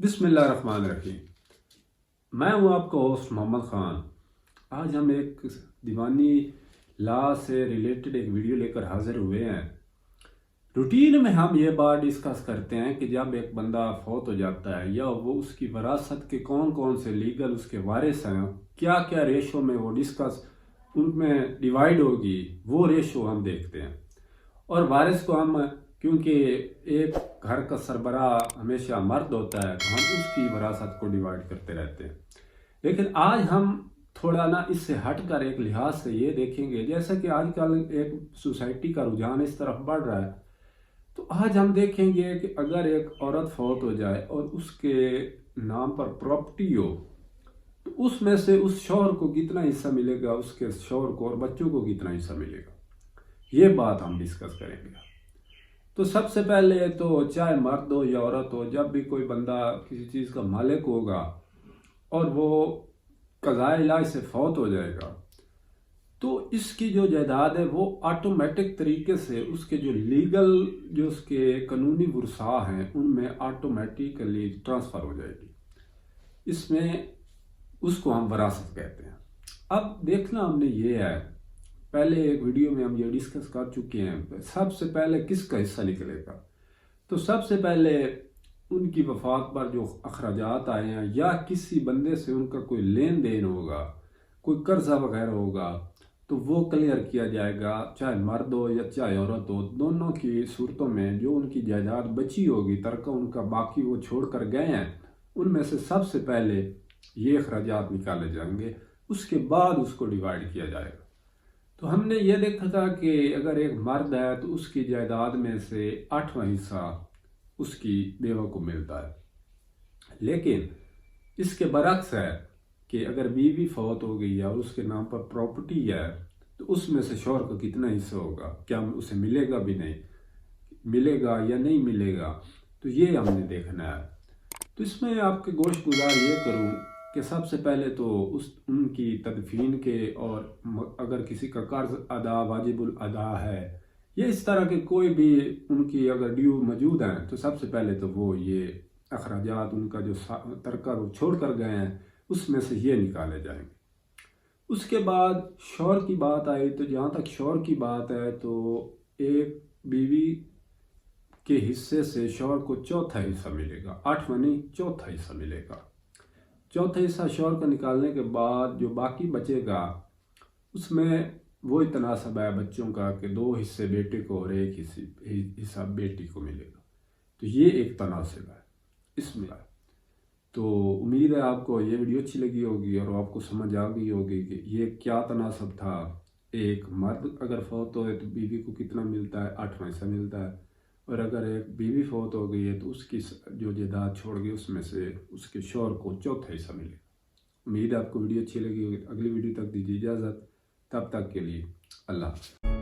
بسم اللہ الرحمن الرحیم۔ میں ہوں آپ کا ہوسٹ محمد خان۔ آج ہم ایک دیوانی لا سے ریلیٹڈ ایک ویڈیو لے کر حاضر ہوئے ہیں۔ روٹین میں ہم یہ بات ڈسکس کرتے ہیں کہ جب ایک بندہ فوت ہو جاتا ہے یا وہ اس کی وراثت کے کون کون سے لیگل اس کے وارث ہیں، کیا کیا ریشو میں وہ ڈسکس ان میں ڈیوائیڈ ہوگی، وہ ریشو ہم دیکھتے ہیں۔ اور وارث کو ہم، کیونکہ ایک گھر کا سربراہ ہمیشہ مرد ہوتا ہے، تو ہم اس کی وراثت کو ڈیوائیڈ کرتے رہتے ہیں۔ لیکن آج ہم تھوڑا اس سے ہٹ کر ایک لحاظ سے یہ دیکھیں گے، جیسا کہ آج کل ایک سوسائٹی کا رجحان اس طرف بڑھ رہا ہے، تو آج ہم دیکھیں گے کہ اگر ایک عورت فوت ہو جائے اور اس کے نام پر پراپرٹی ہو، تو اس میں سے اس شوہر کو کتنا حصہ ملے گا، اس کے شوہر کو اور بچوں کو کتنا حصہ ملے گا، یہ بات ہم ڈسکس کریں گے۔ تو سب سے پہلے تو چاہے مرد ہو یا عورت ہو، جب بھی کوئی بندہ کسی چیز کا مالک ہوگا اور وہ قضائے الہی سے فوت ہو جائے گا، تو اس کی جو جائیداد ہے وہ آٹومیٹک طریقے سے اس کے جو لیگل، جو اس کے قانونی ورثاء ہیں، ان میں آٹومیٹیکلی ٹرانسفر ہو جائے گی۔ اس میں اس کو ہم وراثت کہتے ہیں۔ اب دیکھنا ہم نے یہ ہے، پہلے ایک ویڈیو میں ہم یہ ڈسکس کر چکے ہیں، سب سے پہلے کس کا حصہ نکلے گا۔ تو سب سے پہلے ان کی وفات پر جو اخراجات آئے ہیں یا کسی بندے سے ان کا کوئی لین دین ہوگا، کوئی قرضہ وغیرہ ہوگا، تو وہ کلیئر کیا جائے گا، چاہے مرد ہو یا چاہے عورت ہو۔ دونوں کی صورتوں میں جو ان کی جائیداد بچی ہوگی، ترکہ ان کا باقی وہ چھوڑ کر گئے ہیں، ان میں سے سب سے پہلے یہ اخراجات نکالے جائیں گے، اس کے بعد اس کو ڈیوائیڈ کیا جائے گا۔ تو ہم نے یہ دیکھا تھا کہ اگر ایک مرد ہے تو اس کی جائیداد میں سے 8واں حصہ اس کی بیوہ کو ملتا ہے۔ لیکن اس کے برعکس ہے کہ اگر بیوی فوت ہو گئی ہے اور اس کے نام پر پراپرٹی ہے، تو اس میں سے شوہر کا کتنا حصہ ہوگا، کیا اسے ملے گا بھی نہیں، ملے گا یا نہیں ملے گا، تو یہ ہم نے دیکھنا ہے۔ تو اس میں آپ کے گوش گزار یہ کروں کہ سب سے پہلے تو ان کی تدفین کے، اور اگر کسی کا قرض ادا واجب الادا ہے یا اس طرح کے کوئی بھی ان کی اگر ڈیو موجود ہیں، تو سب سے پہلے تو وہ یہ اخراجات ان کا جو ترکہ وہ چھوڑ کر گئے ہیں، اس میں سے یہ نکالے جائیں گے۔ اس کے بعد شوہر کی بات آئی، تو جہاں تک شوہر کی بات ہے تو ایک بیوی کے حصے سے شوہر کو چوتھا حصہ ملے گا، 8واں نہیں، چوتھا حصہ ملے گا۔ چوتھا حصہ شوہر کا نکالنے کے بعد جو باقی بچے گا، اس میں وہی تناسب ہے بچوں کا کہ 2 حصے بیٹے کو اور 1 حصہ بیٹی کو ملے گا۔ تو یہ ایک تناسب ہے اس میں۔ تو امید ہے آپ کو یہ ویڈیو اچھی لگی ہوگی اور آپ کو سمجھ آ گئی ہوگی کہ یہ کیا تناسب تھا۔ ایک مرد اگر فوت ہوئے تو بیوی کو کتنا ملتا ہے، 8واں حصہ ملتا ہے، اور اگر ایک بیوی فوت ہو گئی ہے تو اس کی جو جائیداد چھوڑ گئی، اس میں سے اس کے شوہر کو چوتھا حصہ ملے گا۔ امید ہے آپ کو ویڈیو اچھی لگی ہوگی۔ اگلی ویڈیو تک دیجیے اجازت، تب تک کے لیے اللہ حافظ۔